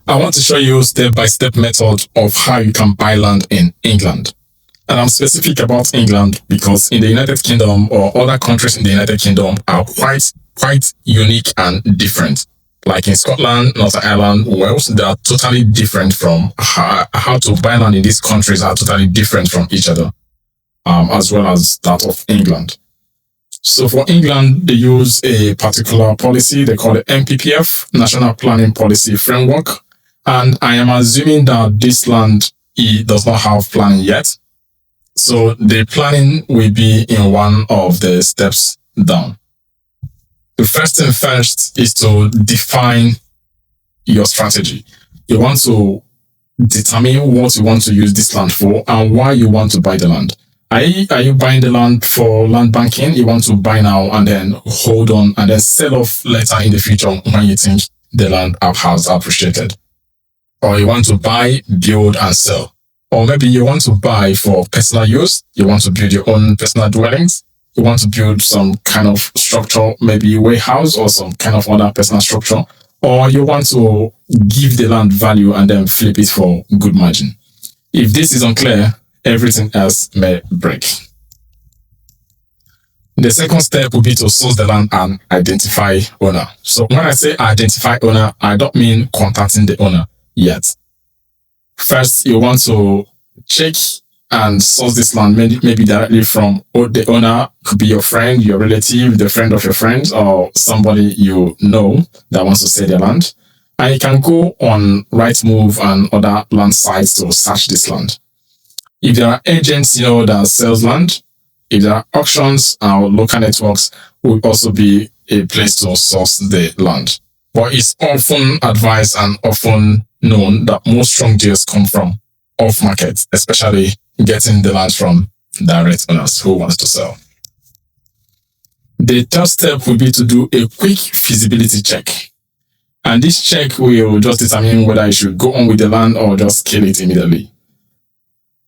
I want to show you step-by-step method of how you can buy land in England. And I'm specific about England because in the United Kingdom or other countries in the United Kingdom are quite unique and different. Like in Scotland, Northern Ireland, Wales, they are totally different from how to buy land in these countries are totally different from each other, as well as that of England. So for England, they use a particular policy they call the NPPF, National Planning Policy Framework. And I am assuming that this land does not have planning yet. So the planning will be in one of the steps down. The first thing first is to define your strategy. You want to determine what you want to use this land for and why you want to buy the land. Are you buying the land for land banking? You want to buy now and then hold on and then sell off later in the future when you think the land has appreciated. Or you want to buy, build, and sell. Or maybe you want to buy for personal use. You want to build your own personal dwellings. You want to build some kind of structure, maybe a warehouse or some kind of other personal structure. Or you want to give the land value and then flip it for good margin. If this is unclear, everything else may break. The second step will be to source the land and identify owner. So when I say identify owner, I don't mean contacting the owner yet. First, you want to check and source this land maybe directly from the owner. Could be your friend, your relative, the friend of your friend, or somebody you know that wants to sell their land. And you can go on Rightmove and other land sites to search this land. If there are agents that sells land, if there are auctions, our local networks will also be a place to source the land. But it's often advised and often known that most strong deals come from off-market, especially getting the land from direct owners who wants to sell. The third step will be to do a quick feasibility check. And this check will just determine whether you should go on with the land or just kill it immediately.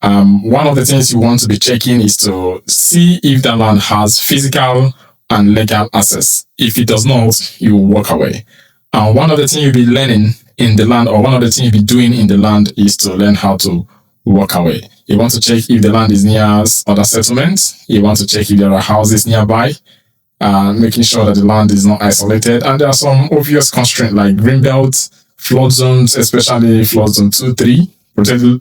One of the things you want to be checking is to see if the land has physical and legal access. If it does not, you walk away. And one of the things you'll be learning in the land, or one of the things you'll be doing in the land, is to learn how to walk away. You want to check if the land is near other settlements. You want to check if there are houses nearby, making sure that the land is not isolated. And there are some obvious constraints like green belts, flood zones, especially flood zone 2, 3,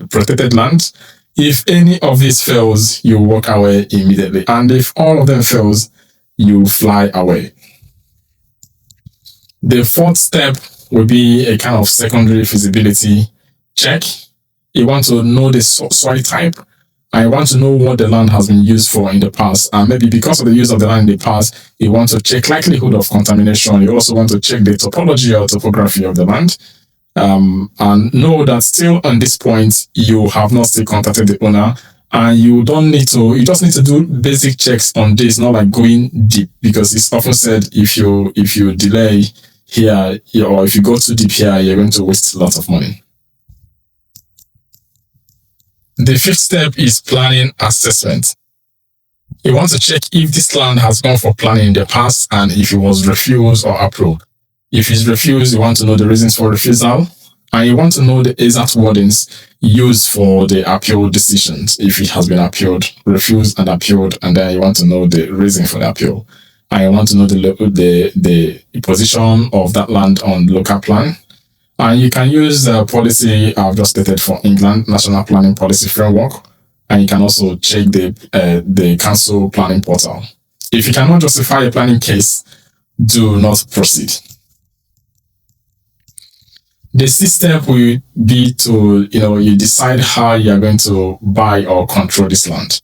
protected land. If any of these fails, you walk away immediately. And if all of them fails, you fly away. The fourth step will be a kind of secondary feasibility check. You want to know the soil type, and you want to know what the land has been used for in the past. And maybe because of the use of the land in the past, you want to check likelihood of contamination. You also want to check the topology or topography of the land. And know that still on this point, you have not still contacted the owner, and you just need to do basic checks on this, not like going deep, because it's often said if you delay here, or if you go too deep here, you're going to waste lots of money. The fifth step is planning assessment. You want to check if this land has gone for planning in the past and if it was refused or approved. If it's refused, you want to know the reasons for refusal, and you want to know the exact wordings used for the appeal decisions. If it has been appealed, refused and appealed, and then you want to know the reason for the appeal. And you want to know the position of that land on the local plan. And you can use the policy I've just stated for England, National Planning Policy Framework. And you can also check the council planning portal. If you cannot justify a planning case, do not proceed. The sixth step will be to, you decide how you are going to buy or control this land.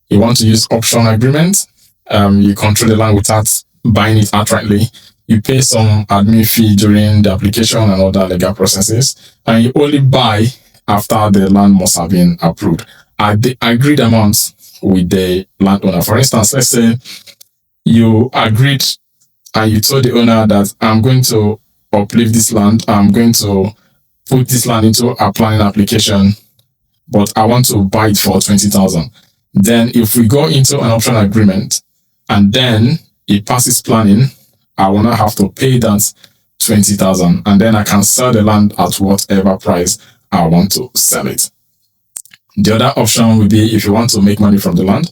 You want to use option agreement. You control the land without buying it outrightly. You pay some admin fee during the application and other legal processes, and you only buy after the land must have been approved at the agreed amount with the landowner. For instance, let's say you agreed and you told the owner that I'm going to uplift this land, I'm going to put this land into a planning application, but I want to buy it for 20,000. Then if we go into an option agreement and then it passes planning, I will not have to pay that 20,000, and then I can sell the land at whatever price I want to sell it. The other option would be if you want to make money from the land,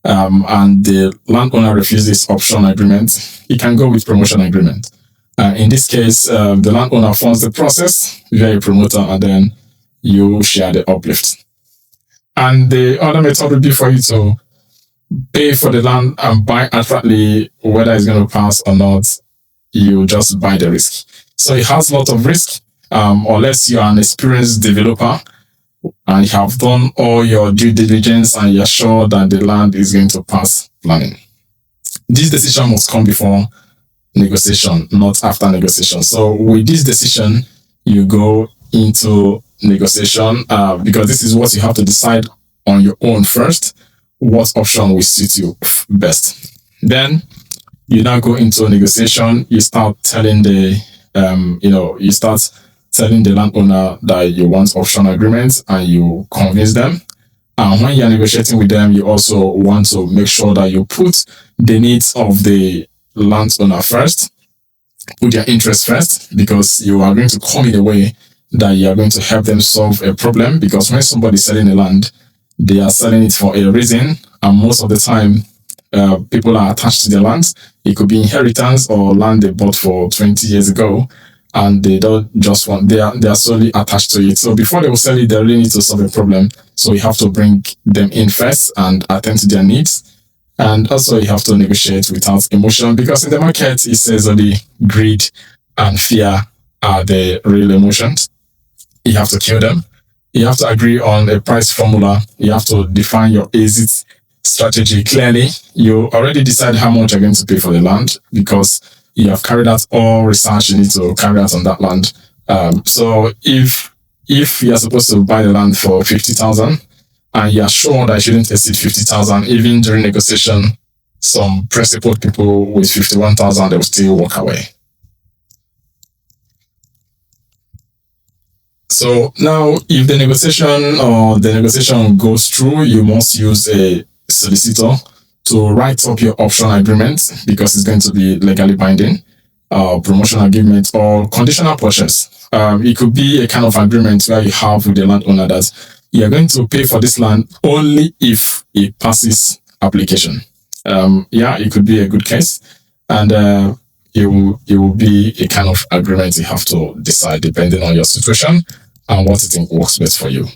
and the landowner refuses option agreement, you can go with promotion agreement. In this case, the landowner funds the process via a promoter, and then you share the uplift. And the other method would be for you to pay for the land and buy outrightly, whether it's going to pass or not. You just buy the risk. So it has a lot of risk, unless you are an experienced developer and you have done all your due diligence and you're sure that the land is going to pass planning. This decision must come before negotiation, not after negotiation. So with this decision, you go into negotiation, because this is what you have to decide on your own first, what option will suit you best. Then you now go into negotiation. You start telling the landowner that you want option agreements, and you convince them. And when you're negotiating with them, you also want to make sure that you put the needs of the landowner first, put their interest first, because you are going to come in a way that you are going to help them solve a problem. Because when somebody's selling a land, they are selling it for a reason, and most of the time, people are attached to their lands. It could be inheritance or land they bought for 20 years ago, and they don't just want, they are solely attached to it. So before they will sell it, they really need to solve a problem. So you have to bring them in first and attend to their needs. And also you have to negotiate without emotion, because in the market, it says only greed and fear are the real emotions. You have to kill them. You have to agree on a price formula. You have to define your exit strategy clearly. You already decide how much you're going to pay for the land, because you have carried out all research you need to carry out on that land. So if you're supposed to buy the land for 50,000 and you're sure that it shouldn't exceed 50,000, even during negotiation, some principled people with 51,000, they will still walk away. So now, if the negotiation goes through, you must use a solicitor to write up your option agreement, because it's going to be legally binding, promotion agreement or conditional purchase. It could be a kind of agreement where you have with the landowner that you're going to pay for this land only if it passes application. It could be a good case, and it will be a kind of agreement you have to decide depending on your situation and what you think works best for you.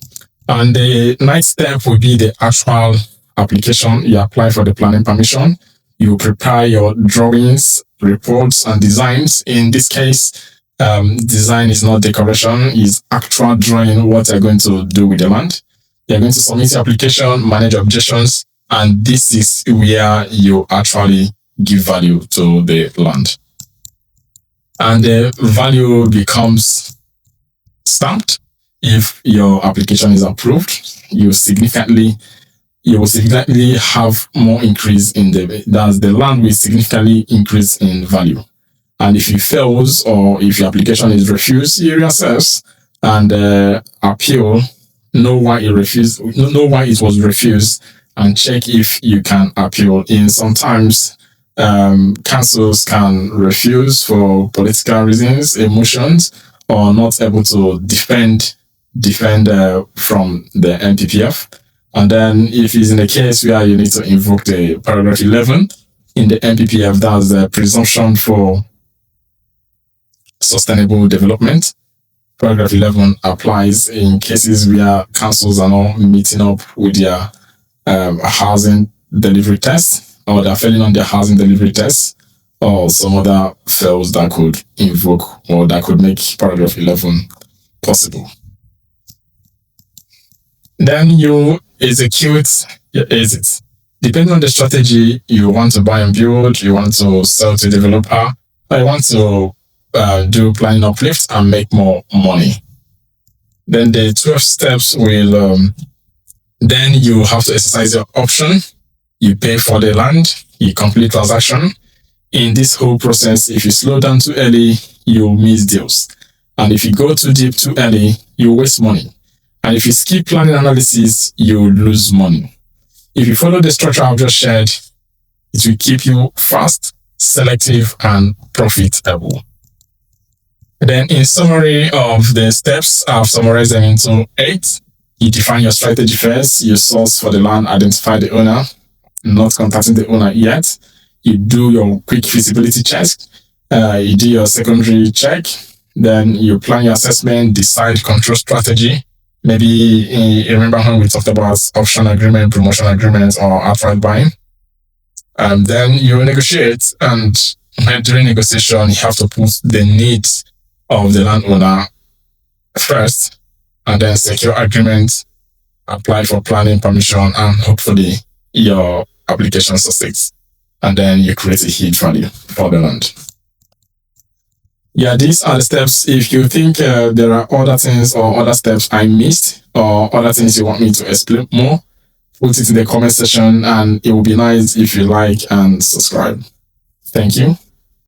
And the next step will be the actual application. You apply for the planning permission. You prepare your drawings, reports, and designs. In this case, design is not decoration, it's actual drawing what you're going to do with the land. You're going to submit your application, manage objections, and this is where you actually give value to the land. And the value becomes stamped. If your application is approved, you will significantly have more increase in the land will significantly increase in value. And if it fails, or if your application is refused, you reassess and appeal, know why it was refused, and check if you can appeal. In sometimes councils can refuse for political reasons, emotions, or not able to defend from the NPPF. And then if it's in a case where you need to invoke the paragraph 11 in the NPPF, that's the presumption for sustainable development. Paragraph 11 applies in cases where councils are not meeting up with their housing delivery tests, or they're failing on their housing delivery tests, or some other fails that could invoke or that could make paragraph 11 possible. Then you execute your exit. Depending on the strategy, you want to buy and build, you want to sell to a developer, or you want to do planning uplift and make more money. Then the 12 steps will, then you have to exercise your option. You pay for the land, you complete transaction. In this whole process, if you slow down too early, you miss deals. And if you go too deep too early, you waste money. And if you skip planning analysis, you lose money. If you follow the structure I've just shared, it will keep you fast, selective, and profitable. Then in summary of the steps, I've summarized them into 8. You define your strategy first, you source for the land, identify the owner, not contacting the owner yet. You do your quick feasibility check, you do your secondary check, then you plan your assessment, decide control strategy. Maybe you remember when we talked about option agreement, promotion agreement, or outright buying. And then you negotiate, and during negotiation, you have to put the needs of the landowner first, and then secure agreement, apply for planning permission, and hopefully your application succeeds. And then you create a huge value for the land. Yeah, these are the steps. If you think there are other things or other steps I missed or other things you want me to explain more, put it in the comment section, and it will be nice if you like and subscribe. Thank you.